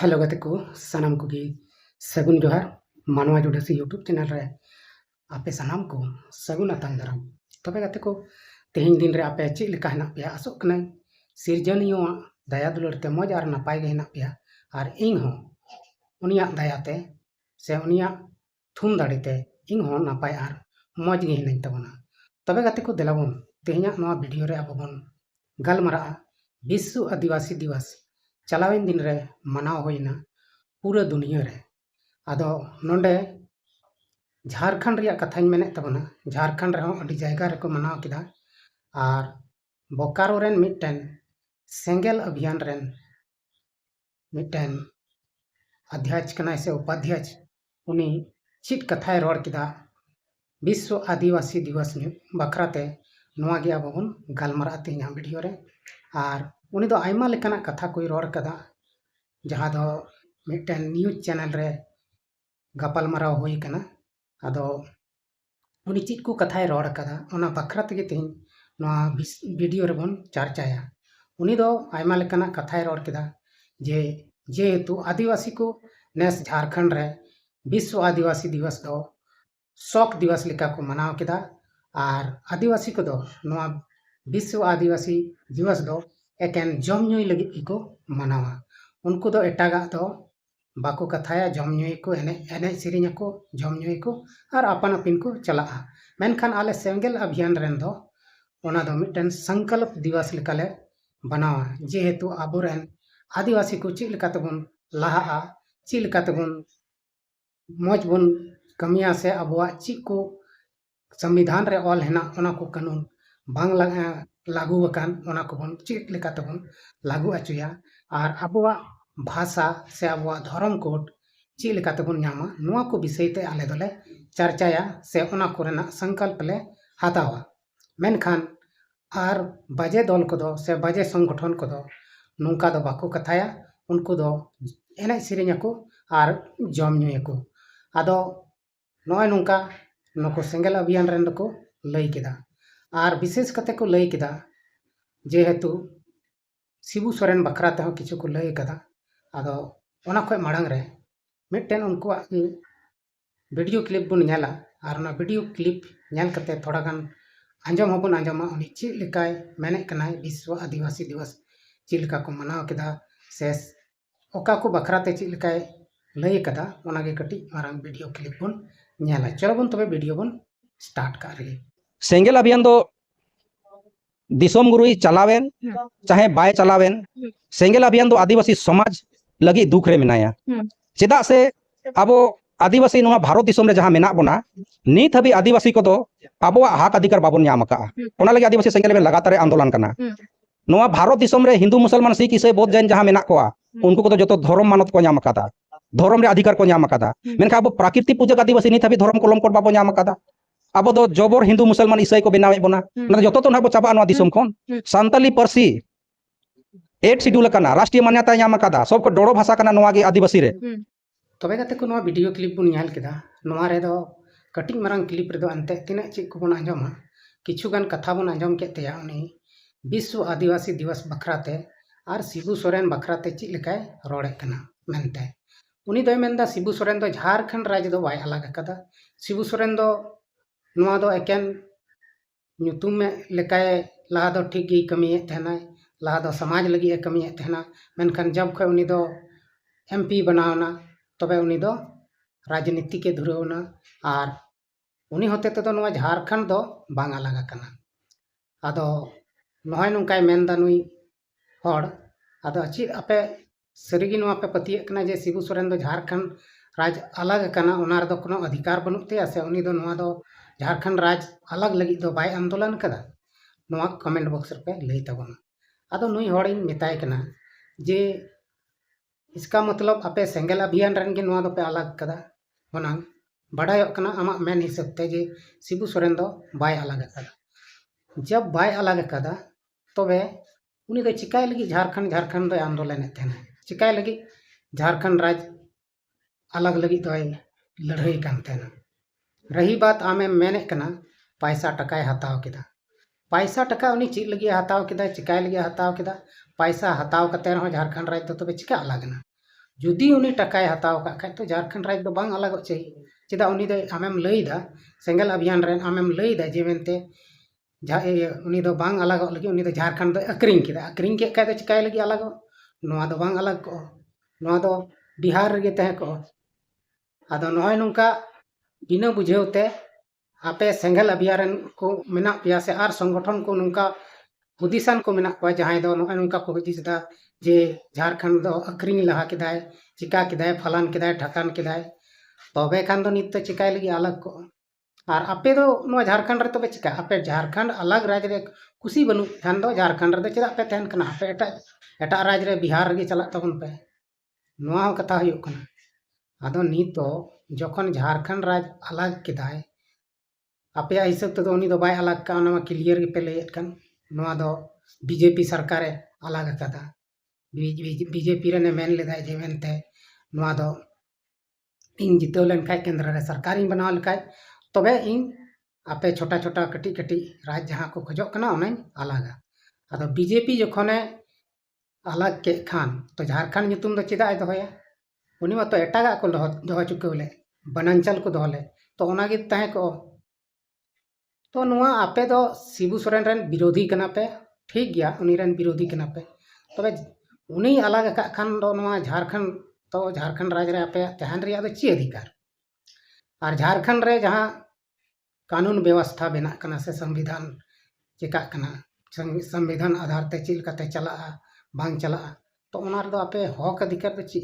Hello गते को सनाम को की सगुन जोहार मानवा जुड़ासी यूट्यूब चैनल रे आपे सनाम को सगुन अतांग दाराम तबे गते को तेहिं दिन रे आपे चे लेका हेना पे आसोक कना सिरजनियो दया दुलर ते मज आर नपाय गे हेना पे आर इंग हो उनिया दया ते से उनिया थुम दाड़े ते इंग हो नपाय आर मज गे हेना तबना तबे गते को देलाबन तेहिया नवा वीडियो रे आबोबन गलमरा विश्व आदिवासी दिवस चलावेन दिन रे मनाव होइना पूरा दुनिया रे आदो नोंडे झारखंड रिया कथाñ मेने तबना झारखंड रे अडी जायगा रे को मनाव किदा आर बोकारो रेन मिटन सेंगेल अभियान रेन मिटन अध्यक्ष कनाय से उपाध्यक्ष उनी चिट कथाय रोड किदा विश्व आदिवासी दिवस बखराते नोआ गे आबोबन गलमरा तेहिया वीडियो रे आर उनी दो आयमा लेकाना कथा कोई रोड कदा जहाँ दो मिटन न्यूज चैनल रे गपाल माराव होई कना आदो उनी चित को कथाय रोड कदा ओना बखरा तेगे तेहिं नोआ वीडियो रे बन चर्चाया उनी दो आयमा लेकाना कथाय रोड किदा जेहेतु आदिवासी को नेस झारखंड रे विश्व आदिवासी दिवस दो शोक दिवस लेका को मनाव किदा आर आदिवासी को दो नोआ विश्व आदिवासी दिवस दो एकेन जम ᱧᱩᱭ लगी को मनावा उनको दो एटागा दो बाको कथाया जम ᱧᱩᱭ को एने सेरिंग को जम ᱧᱩᱭ को और अपन अपिन को चला मेनखान आले सेंगेल अभियान रेन दो ओना दो मिटन संकल्प दिवस लेकाले बनावा जेहेतु आबोरेन आदिवासी को ची लेका तबन लाहा ची लेका तबन मौज बन कमिया से अबवा ची को संविधान रे ऑल हेना ओना को कानून बांग लागू बकान ओना को बन ची लेका तबन लागू अचुया और अबवा भाषा से अबवा धर्म कोड ची लेका तबन न्यामा नुआ को विषय ते आले दोले चर्चाया से ओना कोरेना संकल्प ले हातावा मेनखान आर बाजे दल को दो से बाजे संगठन को दो नुका दो बाको कथाया उनको दो एने सिरिंग को आर जम ᱧᱩᱭ को आदो नोय नुका नको सेंगेल अभियान रेन को लई किदा आर विशेष कते को लई किदा जेहेतु शिबू सोरेन बखरा ते किछु को लई कदा आदो ओना खय माड़ांग रे मिटन उनको वीडियो क्लिप बन नेला आर ना वीडियो क्लिप नेल कते थोड़ा गान आंजम हबन आंजमा उनी ची लेकाय मेने कनाय विश्व आदिवासी दिवस ची लेका को मनाव किदा से ओका को बखरा ते ची लेकाय लई कदा ओना गे कटी मारांग वीडियो क्लिप बन नेला चलो बन तबे वीडियो बन स्टार्ट कर रे सेंगेल अभियान दो दिसोम गुरुई चलावेन चाहे बाय चलावेन सेंगेल अभियान दो आदिवासी समाज लगी दुख रे मिनाया चेदा से अबो आदिवासी नोआ भारत दिसोम रे जहां मेना बोना नित हबी आदिवासी को दो अबो हक अधिकार बाबन न्याम का ओना लगी आदिवासी सेंगेल में लगातार आंदोलन करना नोआ भारत दिसोम रे हिंदू मुसलमान सिख ईसाई बौद्ध जैन जहां मेना कोआ उनको को जो धर्म मानत को न्याम का धर्म रे अधिकार को न्याम का मेनखा अब प्राकृतिक पूजक आदिवासी नित हबी धर्म कलम कोड बाबो न्याम का अब दो जबर हिंदू मुसलमान ईसाई को बनावे बोना जो तो ना चाबा नोआ दिसोम खन सांताली पारसी 8 शेड्यूल कना राष्ट्रीय मान्यता न्याम का सब को डोड़ो भाषा कना नोआ गे आदिवासी रे तबे गते को नोआ वीडियो क्लिप बन नेल केदा नोआ रे दो कटिंग मारंग क्लिप रे दो अंते तिना ची को बन आंजमा किछु गान कथा बन आंजम केतेया उनी विश्व आदिवासी दिवस बखराते आर शिबू सोरेन बखराते ची लेकाय रोड़े कना मेनते उनी दोय मेनदा शिबू सोरेन दो झारखंड राज्य दो बाय अलग कदा शिबू सोरेन दो नोआ दो एकेन ᱧᱩᱛᱩᱢ में लेकाय लहा दो ठीक गी कमिए तहना लहा दो समाज लगी कमिए तहना मेनखान जब खय उनी दो एमपी बनावना तबे उनी दो राजनीति के धुरवना आर उनी होते तो नोआ झारखंड दो बांग अलग कना आदो नोय नुकाय मेनदा नुई हर आदो ची आपे सरिगी नोआ पे पतिए कना जे शिबू सोरेन दो झारखंड राज अलग कना ओना रे दो कोनो अधिकार बनुते से उनी दो नोआ दो झारखंड राज अलग लगी दो बाय आंदोलन कदा नोआ कमेंट बॉक्स पे लई तबना आदो नुई हॉडिन मिताय कना जे इसका मतलब आपे सेंगेल अभियान रन के नोआ दो पे अलग कदा ओना बड़ायो कना आमा मेन हिसाब ते जे शिबू सोरेन दो बाय अलग कदा जब बाय अलग कदा तबे उनी दो चिकाय लगी झारखंड दो आंदोलन तेना चिकाय लगी झारखंड राज अलग लगी दो लड़ाई कान तेना रही बात आमे मेने कना पैसा टकाय हताव किदा पैसा टका उनी ची लगी हताव किदा चिकाय लगी हताव किदा पैसा हताव कते रहो झारखंड राज तो तबे चिका अलग ना जुदी उनी टकाय हताव का खाय तो झारखंड राज्य दो बांग अलग चाहिए चेदा उनी दो आमेम लईदा सेंगल अभियान रेन आमेम लईदा जे मेनते उनी दो बांग अलग लगी उनी दो झारखंड दो अक्रिंग के खाय तो चिकाय लगी अलग नोआ दो बांग अलग को नोआ दो बिहार रे तहे को आदो नोय नुका बिना बुझेवते आपे सेंगल अभियान को मेना पिया से आर संगठन को नुका हुदिसान को मेना को जहां दो नोय नुका को हुदिसदा जे झारखंड दो अक्रिंग लहा किदाय चिका किदाय फलान किदाय ढकान किदाय तबे खान दो नित चिकाय लगी अलग को और आपे दो नो झारखंड रे तबे चिका आपे झारखंड अलग राज्य रे कुसी बनु खान दो झारखंड रे चेदा पे तहन कना आपे एटा राज्य रे बिहार रे चला तबन पे नोआ कथा हुयो कना आदो नित जखन झारखंड राज्य अलग किदाय आपे हिसाब तो उनी दो बाय अलग का ओना क्लियर के पे लेत कन नोआ दो बीजेपी सरकार अलग कदा बीजेपी रे ने मेन लेदा जे मेनते नोआ दो इन जितो लेन खाय केंद्र रे सरकार इन बनाव लखाय तबे इन आपे छोटा छोटा कटी कटी राज्य जहां को खजो कना ओने अलग आदो बीजेपी जखने अलग के खान तो झारखंड नितुम दो चिदा दोया उनी मा तो एटागा को दोह चुकवले बनांचल को दोहले तो ओनागे तहे को तो नुआ आपे दो शिबू सोरेन रेन विरोधी कना पे ठीक गया उनी रेन विरोधी कना पे तबे उनी अलग का खान दो नुआ झारखंड तो झारखंड राज्य रे आपे तहन रिया दो ची अधिकार और झारखंड रे जहां कानून व्यवस्था बना कना से संविधान चिका कना संविधान आधार ते चिल कते चला बांग चला तो ओनार दो आपे हक अधिकार दो ची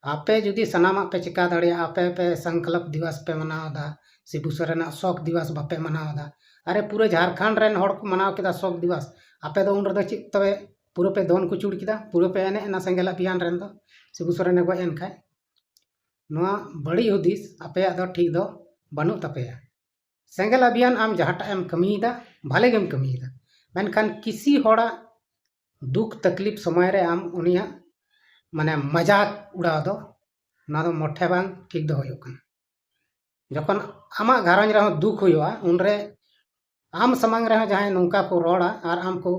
आपे जुदी सनामा पे चिका दड़िया आपे पे संकल्प दिवस पे मनावदा शिबू सोरेन शोक दिवस बापे मनावदा अरे पूरे झारखंड रेन हड़ को मनाव केदा शोक दिवस आपे दो उन रे ची तबे पूरे पे दोन को चुड़ किदा पूरे पे एने ना सेंगल अभियान रेन दो शिबू सोरेन गो एन खाय नोआ बड़ी हुदिस आपे दो ठीक दो बनु तपेया सेंगल अभियान आम जहाटा एम कमीदा भाले गेम कमीदा मेनखान किसी होड़ा दुख तकलीफ समय रे आम उनिया माने मजाक उड़ा दो ना दो मोठे बांग ठीक दो होयो कन जखन आमा घरंज रह दुख होया उनरे आम समांग रह जहां नौका को रोड़ा और आम को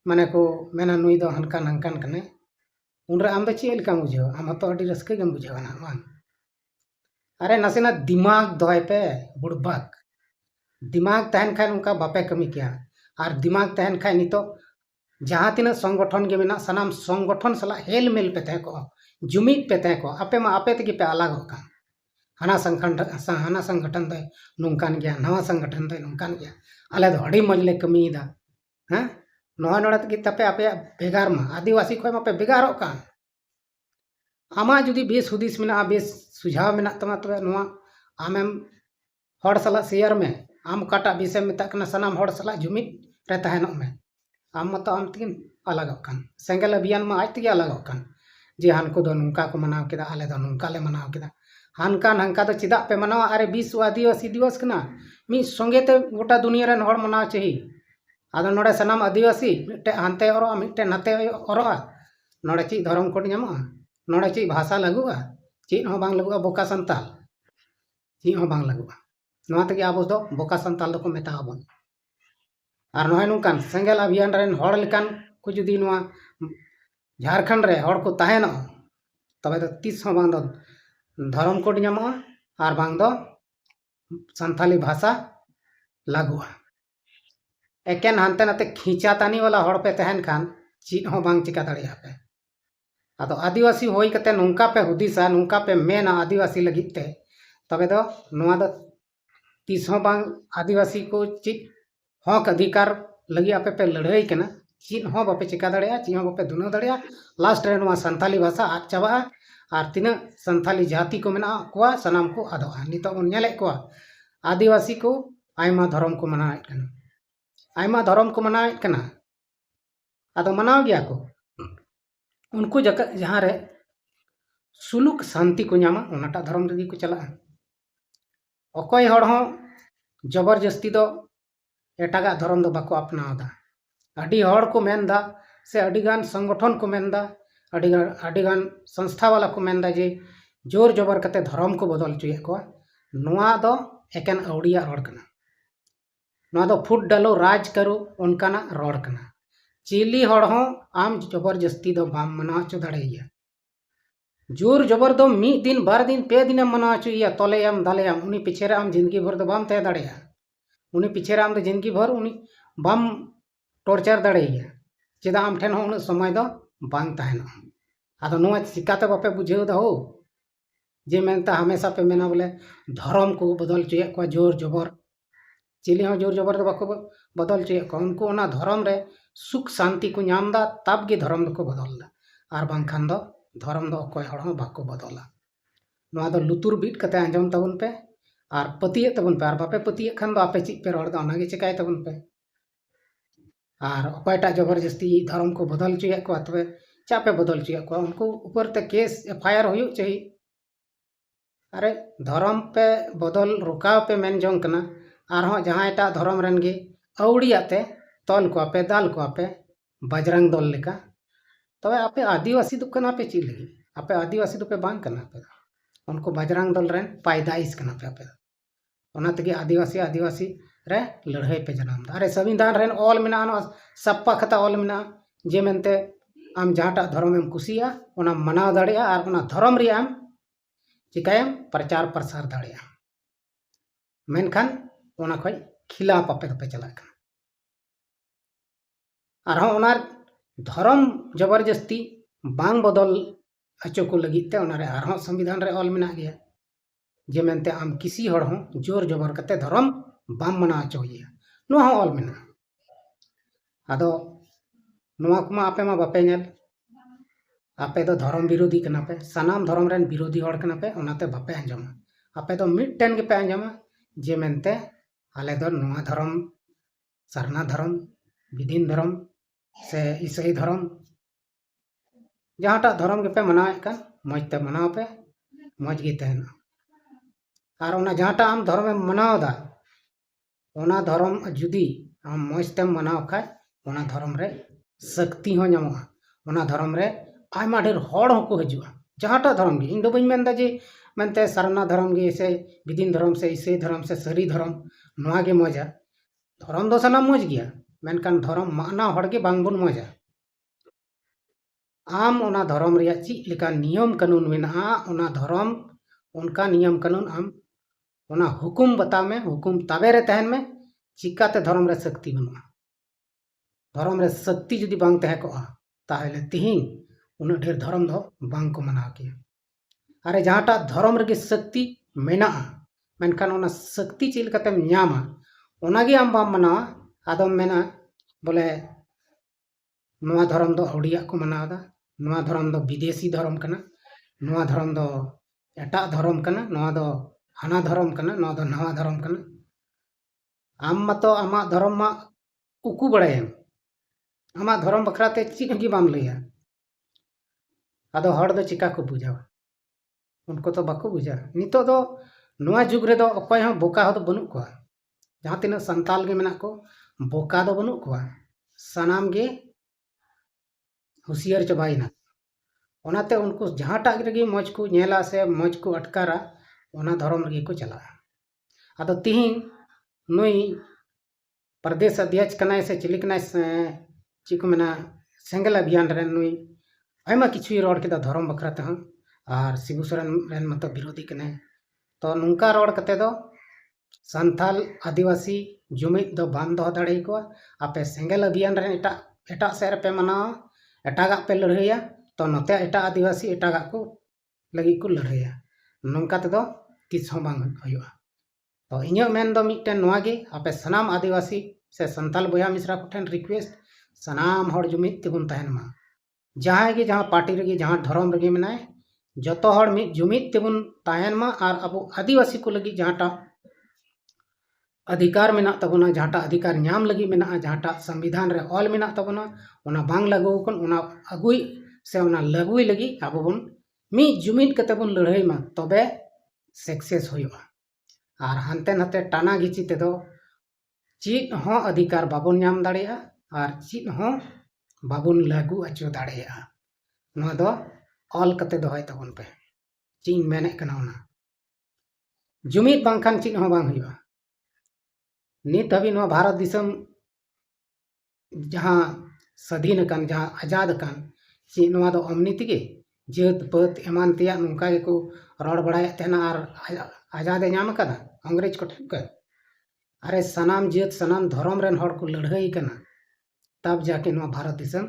माने को मेना नुई दो हनकान हनकान कने उनरे आम दो ची लेका बुझो आम तो अडी रस्के गम बुझो ना बांग अरे नसेना दिमाग दोय पे बुड़बाक दिमाग तहन खाय उनका बापे कमी किया और दिमाग तहन खाय नितो जहां तिना संगठन के मेना सनाम संगठन सला हेल मेल पे तहे को जुमिद पे तहे को आपे मा आपे तगे पे अलग होका हना संगठन दे नुंकान गया नवा संगठन दे नुंकान गया आले दो अड़ी मजले कमीदा हां नोहा नोड़ा तगे तपे आपे बेगार मा आदिवासी खोय मा पे बेगारो का आमा जुदी बेस हुदिस मेना बेस सुझाव मेना तमा तबे नोआ आमेम हड़ सला शेयर में आम काटा विषय में तकना सनाम हड़ सला जुमिद रे तहनो में आम मत आम तीन अलग कान सेंगल अभियान में आज तक अलग कान जे हानको दो नुंका को मनाव केदा आले दो नुंका ले मनाव केदा हानकान हंका दो चिदा पे मनावा अरे 20 आदिवासी दिवस कना मी संगे ते गोटा दुनिया रे हड़ मनाव चाही आदो नोडे सनाम आदिवासी मिटे हानते ओरो मिटे नाते ओरो नोडे ची धर्म कोड ᱧᱟᱢᱚᱜᱼᱟ नोडे ची भाषा लगुआ ची हो बांग लगुआ बोका संताल ची हो बांग लगुआ नोआ तगे आबो दो बोका संताल दो को मेताबो और नोय नुकान सेंगल अभियान रेन हड़ लेकान को जुदी नोआ झारखंड रे हड़ को तहेनो तबे दो तीस हो बांग दो धर्म कोड ᱧᱟᱢᱚᱜᱼᱟ और बांग दो संथाली भाषा लागुआ एकेन हानते नाते खींचा तानी वाला हड़ पे तहन खान चीज हो बांग चिका दड़िया पे आदो आदिवासी होई कते नुंका पे हुदिसा नुंका पे मेना आदिवासी लगिते तबे दो नोआ दो तीस हो बांग आदिवासी को चीज हक अधिकार लगी आपे पे लड़ाई कना चीज हो बापे चिका दड़िया चीज हो बापे दुनो दड़िया लास्ट रे नोआ संथाली भाषा आद चाबा और तीना संथाली जाति को मेना कोआ सनाम को आदोआ नितो उन नेले कोआ आदिवासी को आयमा धर्म को मनाएत कना आयमा धर्म को मनाएत कना आदो मनाव गया को उनको जहां रे सुलुक शांति को ᱧᱟᱢᱟ ओनाटा धर्म रगी को चला अकोय हड़ हो जबरदस्ती दो एटागा धर्म दो बाको अपनावदा अडी हड़ को मेनदा से अडीगान संगठन को मेनदा अडीगान संस्था वाला को मेनदा जे जोर जबर कते धर्म को बदल चुए को नोआ दो एकेन अवड़िया रोड कना नोआ दो फुट डालो राज करो उनकाना रोड कना चिली हड़ हों आम जबरदस्ती दो बाम मना चो दाड़ेया जोर जबर दो मीद दिन बार दिन पे दिन मना चुया तलेयाम दालेयाम उनी पिछेरे आम जिंदगी भर दो बाम तय दाड़ेया उनी पिछेरे आम दो जिंदगी भर उनी बाम टॉर्चर दाड़ेया चेदा आम ठेन उन समय दो बांग तहना आदो नोआ चिकाते बापे बुझेव दा हो जे मेनता हमेशा पे मेना बोले धर्म को बदल चुया को जोर जबर चिली हो जोर जबर दो बाको बदल चुया को उनको ओना धर्म रे सुख शांति को नामदा तब गे धर्म को बदलदा आर बांखान दो धर्म दो अकोय हड़ हो बाको बदला नोआ दो लुतुर बीट कते आंजम तबन पे आर पतिये तबन पे आर बापे पतिये खान दो आपे चिक पे रोड़ दा ओनागे चिकाय तबन पे आर अकोयटा जबरदस्ती धर्म को बदल चुया को तबे चा पे बदल चुया को उनको ऊपर ते केस एफआईआर होयो चाहिए अरे धर्म पे बदल रुकाव पे मेन जोंग कना आर हो जहां एटा धर्म रन गे औड़ियाते तल को आपे दाल को आपे बजरंग दल लेका तबे आपे आदिवासी दो कना पे ची लगी आपे आदिवासी दो पे बांग कना पे उनको बजरंग दल रेन पैदाइश कना पे आपे ओना तगे आदिवासी आदिवासी रे लड़ाई पे जनाम दा अरे संविधान रेन ऑल मिना नो सप्पा खता ऑल मिना जे मेनते आम जहाटा धर्म एम कुसिया ओना मनाव दाड़िया आर ओना धर्म रे आम चिकायम प्रचार प्रसार दाड़िया मेनखान ओना खय खिलाफ आपे पे चला आर ओना धर्म जबरदस्ती बांग बदल अचो को लगिते ओना रे आर संविधान रे ऑल मिना गया जे मेनते आम किसी हड़ हो जोर जबर कते धर्म बाम मना अचोया नो हो ऑल मिना आदो नोआ कुमा आपे मा बापे नेल आपे दो धर्म विरोधी कना पे सनाम धर्म रेन विरोधी हड़ कना पे ओनाते बापे आंजमा आपे दो मिडटेन के पे आंजमा जे मेनते आले दो नोआ धर्म सरना धर्म विदिन धर्म से ईसाई धर्म जहाटा धर्म के पे मनावे का मजते मनाव पे मज गे तहना आर ओना जहाटा आम धर्म मनाव दा ओना धर्म जुदी आम मजते मनाव खाय ओना धर्म रे शक्ति हो नामोगा ओना धर्म रे आयमा ढेर हड़ हो को हजुआ जहाटा धर्म गे इन दो बइन मेनदा जे मेनते सरना धर्म गे से विदिन धर्म से ईसाई धर्म से सरी धर्म नोआ गे मजा धर्म दो सना मज गया मेनकान धर्म माना हड़ गे बांग बन मजा आम ओना धर्म रे ची लेका नियम कानून मेना ओना धर्म उनका नियम कानून आम ओना हुकुम बता में हुकुम ताबे रे तहन में चिकाते धर्म रे शक्ति बनुआ धर्म रे शक्ति जुदी बांग तहे को ताहले तिहिन उन ढेर धर्म दो बांग को मना के अरे जहाटा धर्म रे शक्ति मेना मेनखान ओना शक्ति चिल कते न्यामा ओनागे आम बाम मना आदम मेना बोले नोआ धर्म दो औड़िया को मनावदा नोआ धर्म दो विदेशी धर्म कना नोआ धर्म दो एटा धर्म कना नोआ दो हाना धर्म कना नोआ दो नवा धर्म कना आम मतो आमा धर्म मा उकू बड़ायम आमा धर्म बखराते चीज गी बाम लैया आदो हड़ दो चिका को बुझावा उनको तो बाको बुझा नितो दो नोआ जुग रे दो अकोय हो बोका हो दो बनु को जहां तिना संताल गे मेना को बोका दो बनु को सनाम गे हुसियार चबाइना ओनाते उनको जहांटा गे मज को नेला से मज को अटकारा ओना धर्म रे को चला आदो तिहिन नुई प्रदेश अध्यक्ष कनाय से चिलिकनाय चिको मेना सेंगल अभियान रे नुई आयमा किछु रोड के धर्म बखरा ते और शिबू सोरेन रेन मत विरोधी कने तो नुंका रोड कते दो संथाल आदिवासी जुमिद दो बाम दो दाड़े को आपे सेंगल अभियान रे एटा एटा सेर पे मना एटागा पे लड़ैया तो नते एटा आदिवासी एटागा को लगी को लड़ैया नंका ते दो किस हो बांग होयुआ तो इᱧ मेन दो मिटन नोआ गे आपे सनाम आदिवासी से संथाल बोया मिश्रा को ठेन रिक्वेस्ट सनाम हड़ जुमिद तिबुन तहन मा जहां गे जहां पार्टी रे जहां धर्म रे मेनाय जतो हड़ मिट जुमिद तिबुन तहन मा और अब आदिवासी को लगी जहांटा अधिकार मेना तबना जहांटा अधिकार नाम लगी मेना जहांटा संविधान रे ऑल मेना तबना ओना बांग लागू कोन ओना अगुई से ओना लगुई लगी अब बन मी जुमिद कते बन लड़ाई मा तबे सक्सेस होयुआ और हानते नाते टाना घिची ते दो चीज हो अधिकार बाबन नाम दाड़िया और चीज हो बाबन लागू अचो दाड़िया नो दो ऑल कते दोहय तबन पे चीन मेने कना ओना जुमिद बांखान चीज हो बांग हुआ नित हबी नो भारत दिसम जहां स्वाधीन अकान जहाँ आजाद अकान चे नवा दो अमनी तेगे जात पात एमान तेया नोंका गेको रड़ बड़ाय तेना आर आजाद नाम कदा अंग्रेज को ठेन का अरे सनाम जात सनाम धर्म रेन हड़ को लड़ाई कना तब जाके नवा भारत दिसम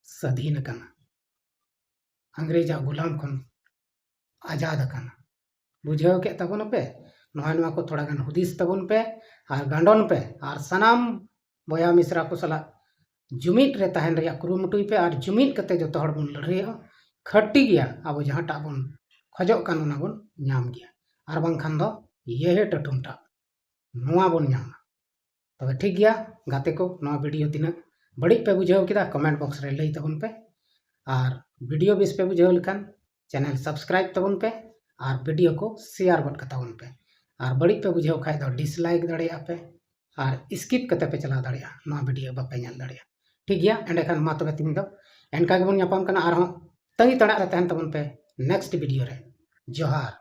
स्वाधीन अकाना अंग्रेज गुलाम खन आजाद अकाना बुझाव के तबन पे नवा को थोड़ा गान हुदिस तबन पे और गांडन पे और सनाम बया मिश्रा को सला जुमित रे तहन रे कुरुमुटुई पे और जुमित कते जो हड़ बन लड़ाई खट्टी गया अब जहाँटा बन खजोग कान ओना बन नाम गया और बांखान दो ये टटुमटा नवा बन नामा तबे ठीक गया गाते को नवा वीडियो तीना बड़ी पे बुझाव किदा कमेंट बॉक्स रे लई तबन पे और वीडियो बेस पे बुझाव लेखान चैनल सब्सक्राइब तबन पे और वीडियो को शेयर गट कताबन पे और बड़ी पे बुझाव खाय दो डिसलाइक दड़िया पे और स्किप कते पे चला दड़िया नवा वीडियो बापे नेल दड़िया ठीक गया एंडे खान मा तबे तीन दो एनका गेबन यापाम कना और तंगी तड़ा रे तहन तबन पे नेक्स्ट वीडियो रे जोहार।